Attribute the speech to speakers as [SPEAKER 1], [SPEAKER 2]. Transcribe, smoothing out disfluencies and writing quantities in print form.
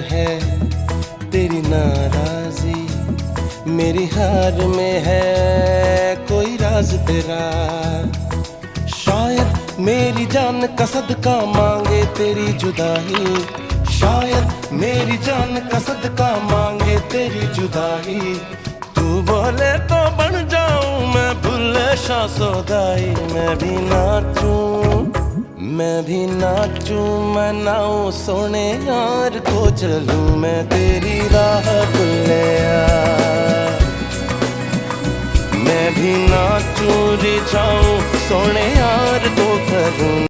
[SPEAKER 1] है तेरी नाराजी, मेरी हार में है कोई राज तेरा। शायद मेरी जान का सदका मांगे तेरी जुदाई, शायद मेरी जान का सदका मांगे तेरी जुदाई। तू बोले तो बन जाऊं मैं भुल्ले शाह सौदाई। मैं भी नाचूं मैं नाऊं सोने यार को चलूं मैं तेरी राह भुल्लिया। मैं भी नाचूं रिझाऊं सोने यार को करूं।